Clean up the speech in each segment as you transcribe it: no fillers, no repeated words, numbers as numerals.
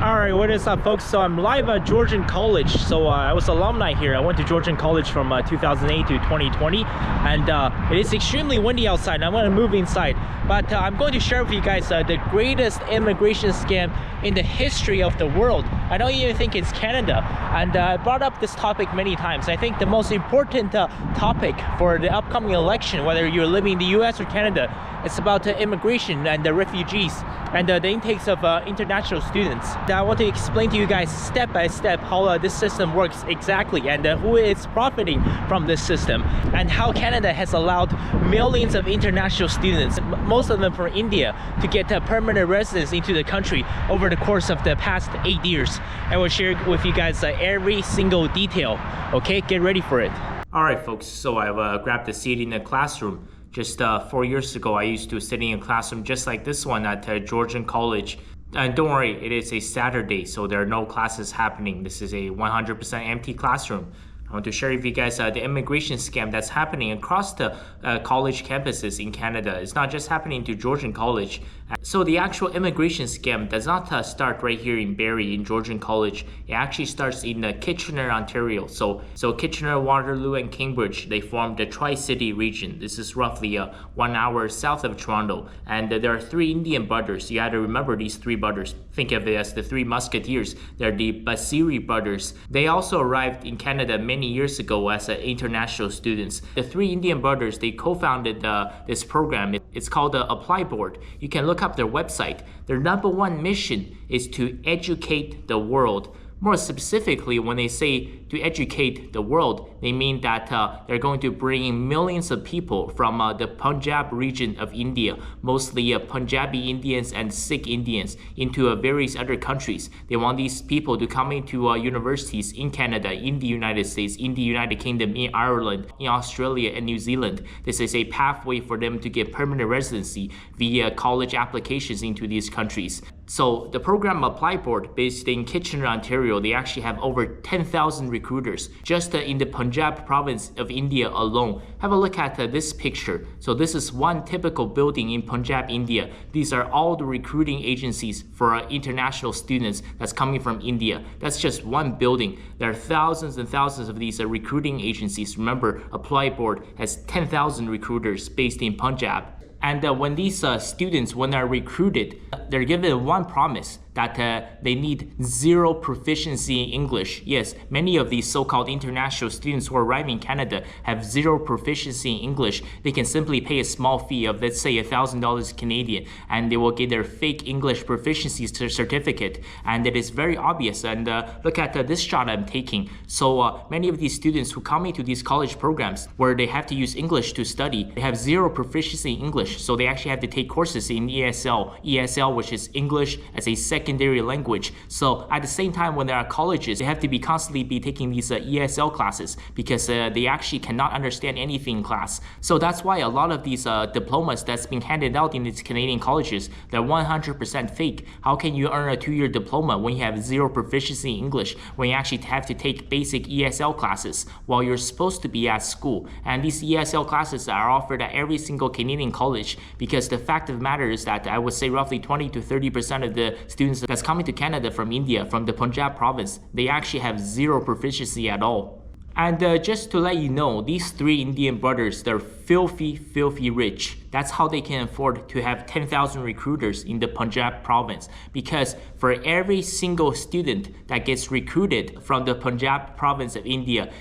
Alright, what is up folks? So I'm live at Georgian College. So I was alumni here. I went to Georgian College from 2008 to 2020 and it is extremely windy outside. I'm going to move inside, but I'm going to share with you guys the greatest immigration scam in the history of the world. I don't even think it's Canada, and I brought up this topic many times. I think the most important topic for the upcoming election, whether you're living in the US or Canada, it's about immigration and the refugees and the intakes of international students. I want to explain to you guys step by step how this system works exactly, and who is profiting from this system, and how Canada has allowed millions of international students, most of them from India, to get permanent residence into the country over the course of the past 8 years. I will share with you guys every single detail. Okay, get ready for it. Alright folks, so I've grabbed a seat in the classroom. Just 4 years ago, I used to sit in a classroom just like this one at Georgian College. And don't worry, it is a Saturday, so there are no classes happening. This is a 100% empty classroom. I want to share with you guys the immigration scam that's happening across the college campuses in Canada. It's not just happening to Georgian College. So the actual immigration scam does not start right here in Barrie in Georgian College. It actually starts in Kitchener, Ontario. So Kitchener, Waterloo, and Cambridge, they form the Tri-City region. This is roughly 1 hour south of Toronto. And there are 3 Indian brothers. You have to remember these 3 brothers. Think of it as the 3 Musketeers. They're the Basiri brothers. They also arrived in Canada many years ago as international students. The 3 Indian brothers, they co-founded this program. It's called the Apply Board. You can look up their website. Their #1 mission is to educate the world. More specifically, when they say to educate the world, they mean that they're going to bring in millions of people from the Punjab region of India, mostly Punjabi Indians and Sikh Indians, into various other countries. They want these people to come into universities in Canada, in the United States, in the United Kingdom, in Ireland, in Australia, and New Zealand. This is a pathway for them to get permanent residency via college applications into these countries. So the program Apply Board, based in Kitchener, Ontario, they actually have over 10,000 recruiters just in the Punjab province of India alone. Have a look at this picture. So this is one typical building in Punjab, India. These are all the recruiting agencies for international students that's coming from India. That's just one building. There are thousands and thousands of these recruiting agencies. Remember, Apply Board has 10,000 recruiters based in Punjab. And when these students, when they're recruited, they're given one promise, that they need 0 proficiency in English. Yes, many of these so-called international students who arrive in Canada have 0 proficiency in English. They can simply pay a small fee of, let's say, $1,000 Canadian, and they will get their fake English proficiency certificate. And it is very obvious. And look at this shot I'm taking. So many of these students who come into these college programs where they have to use English to study, they have 0 proficiency in English. So they actually have to take courses in ESL, which is English as a secondary language. So at the same time, when they're at colleges, they have to constantly be taking these ESL classes because they actually cannot understand anything in class. So that's why a lot of these diplomas that's being handed out in these Canadian colleges, they're 100% fake. How can you earn a 2-year diploma when you have 0 proficiency in English, when you actually have to take basic ESL classes while you're supposed to be at school? And these ESL classes are offered at every single Canadian college, because the fact of the matter is that I would say roughly 20 to 30% of the students that's coming to Canada from India, from the Punjab province, they actually have 0 proficiency at all. And just to let you know, these 3 Indian brothers, they're filthy rich. That's how they can afford to have 10,000 recruiters in the Punjab province. Because for every single student that gets recruited from the Punjab province of India,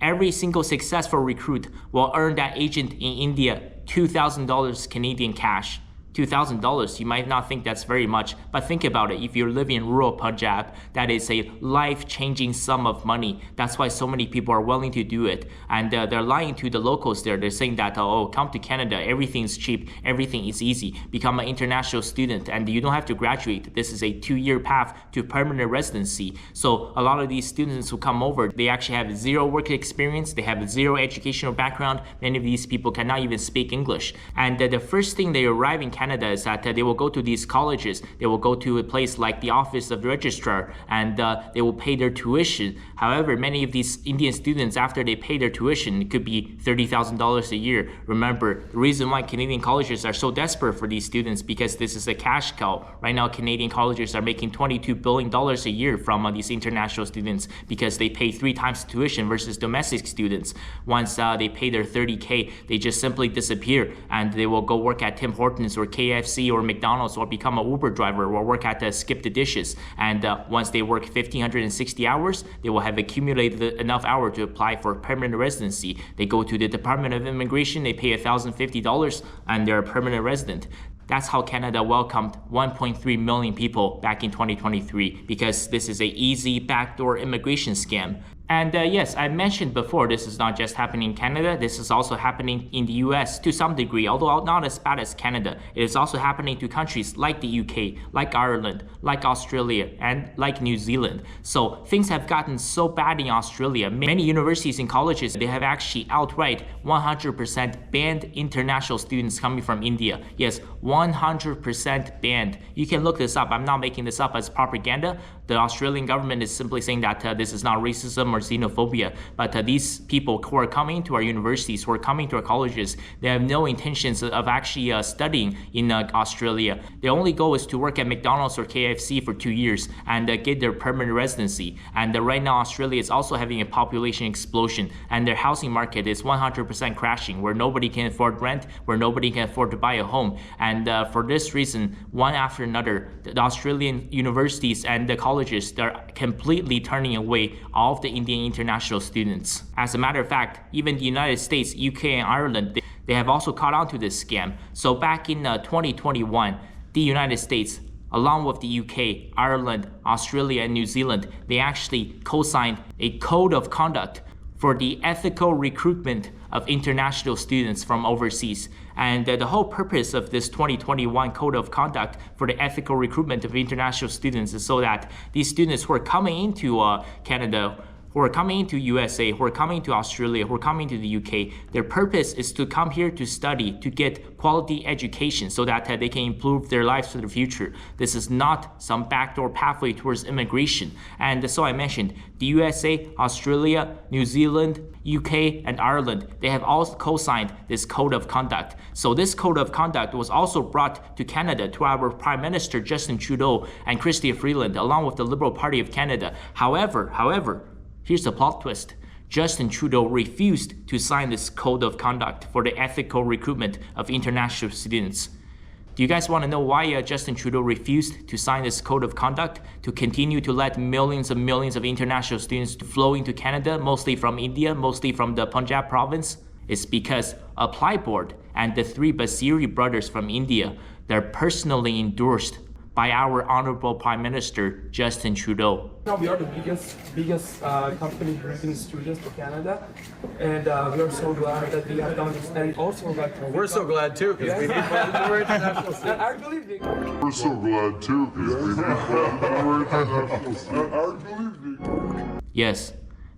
every single successful recruit will earn that agent in India $2,000 Canadian cash. $2,000, you might not think that's very much, but think about it. If you're living in rural Punjab, that is a life-changing sum of money. That's why so many people are willing to do it. And they're lying to the locals there. They're saying that, oh, come to Canada, everything's cheap, everything is easy. Become an international student, and you don't have to graduate. This is a 2-year path to permanent residency. So a lot of these students who come over, they actually have 0 work experience, they have 0 educational background. Many of these people cannot even speak English. And the first thing they arrive in Canada, Canada is that they will go to these colleges, they will go to a place like the office of the registrar, and they will pay their tuition. However, many of these Indian students, after they pay their tuition, it could be $30,000 a year. Remember, the reason why Canadian colleges are so desperate for these students because this is a cash cow. Right now, Canadian colleges are making $22 billion a year from these international students because they pay 3 times tuition versus domestic students. Once they pay their $30K, they just simply disappear and they will go work at Tim Hortons or KFC or McDonald's or become an Uber driver or work at Skip the Dishes. And once they work 1,560 hours, they will have accumulated enough hours to apply for permanent residency. They go to the Department of Immigration, they pay $1,050 and they're a permanent resident. That's how Canada welcomed 1.3 million people back in 2023 because this is an easy backdoor immigration scam. And yes, I mentioned before, this is not just happening in Canada, this is also happening in the US to some degree, although not as bad as Canada. It is also happening to countries like the UK, like Ireland, like Australia, and like New Zealand. So things have gotten so bad in Australia. Many universities and colleges, they have actually outright 100% banned international students coming from India. Yes, 100% banned. You can look this up. I'm not making this up as propaganda. The Australian government is simply saying that this is not racism or xenophobia, but these people who are coming to our universities, who are coming to our colleges, they have no intentions of actually studying in Australia. Their only goal is to work at McDonald's or KFC for 2 years and get their permanent residency. And right now Australia is also having a population explosion and their housing market is 100% crashing, where nobody can afford rent, where nobody can afford to buy a home. And for this reason, one after another, the Australian universities and the colleges, they're completely turning away all of the Indian international students. As a matter of fact, even the United States, UK, and Ireland, they have also caught on to this scam. So back in 2021, the United States, along with the UK, Ireland, Australia, and New Zealand, they actually co-signed a code of conduct for the ethical recruitment of international students from overseas. And the whole purpose of this 2021 Code of Conduct for the ethical recruitment of international students is so that these students who are coming into Canada, who are coming to USA, who are coming to Australia, who are coming to the UK, their purpose is to come here to study, to get quality education so that they can improve their lives for the future. This is not some backdoor pathway towards immigration. And so I mentioned the USA, Australia, New Zealand, UK, and Ireland, they have all co-signed this Code of Conduct. So this Code of Conduct was also brought to Canada to our Prime Minister Justin Trudeau and Chrystia Freeland, along with the Liberal Party of Canada. However, here's the plot twist. Justin Trudeau refused to sign this Code of Conduct for the ethical recruitment of international students. Do you guys want to know why Justin Trudeau refused to sign this Code of Conduct to continue to let millions of international students flow into Canada, mostly from India, mostly from the Punjab province? It's because Apply Board and the 3 Basiri brothers from India, they're personally endorsed by our Honorable Prime Minister Justin Trudeau. Now we are the biggest company bringing students to Canada, and we are so glad that we have done this. And also, We're so glad too, because we need more international students. and I believe they. We're so glad too, because we need more international students. Yes,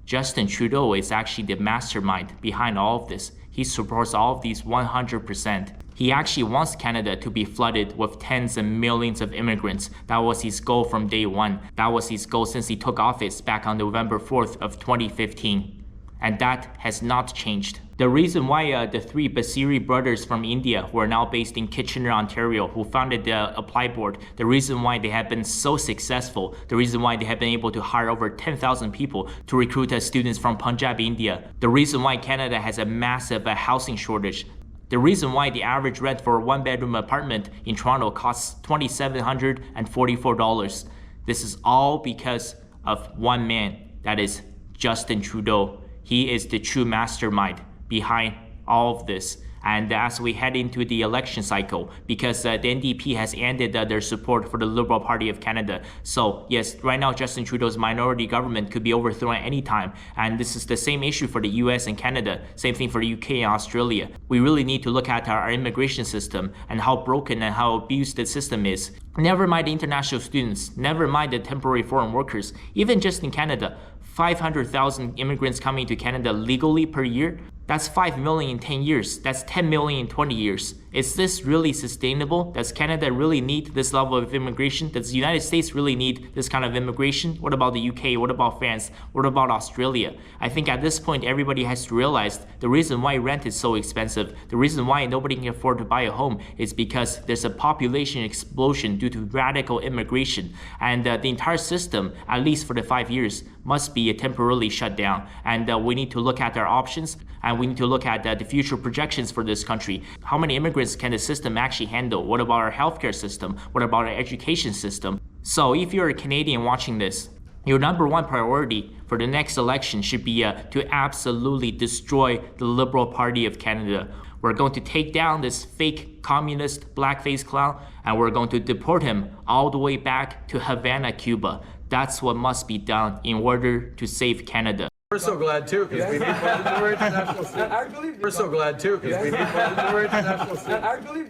Justin Trudeau is actually the mastermind behind all of this. He supports all of these 100%. He actually wants Canada to be flooded with tens of millions of immigrants. That was his goal from day one. That was his goal since he took office back on November 4th of 2015. And that has not changed. The reason why the 3 Basiri brothers from India, who are now based in Kitchener, Ontario, who founded the Apply Board, the reason why they have been so successful, the reason why they have been able to hire over 10,000 people to recruit students from Punjab, India, the reason why Canada has a massive housing shortage, the reason why the average rent for a 1-bedroom apartment in Toronto costs $2,744. This is all because of one man, that is Justin Trudeau. He is the true mastermind behind all of this. And as we head into the election cycle, because the NDP has ended their support for the Liberal Party of Canada. So yes, right now Justin Trudeau's minority government could be overthrown at any time. And this is the same issue for the US and Canada, same thing for the UK and Australia. We really need to look at our immigration system and how broken and how abused the system is. Never mind the international students, never mind the temporary foreign workers, even just in Canada, 500,000 immigrants coming to Canada legally per year. That's 5 million in 10 years. That's 10 million in 20 years. Is this really sustainable? Does Canada really need this level of immigration? Does the United States really need this kind of immigration? What about the UK? What about France? What about Australia? I think at this point, everybody has to realize the reason why rent is so expensive, the reason why nobody can afford to buy a home is because there's a population explosion due to radical immigration. And the entire system, at least for the 5 years, must be temporarily shut down. And we need to look at our options, and we need to look at the future projections for this country. How many immigrants can the system actually handle? What about our healthcare system? What about our education system? So if you're a Canadian watching this, your number one priority for the next election should be to absolutely destroy the Liberal Party of Canada. We're going to take down this fake communist blackface clown, and we're going to deport him all the way back to Havana, Cuba. That's what must be done in order to save Canada. We're so glad too, because we need more international students. I believe We're so glad too, because we need more international students. I believe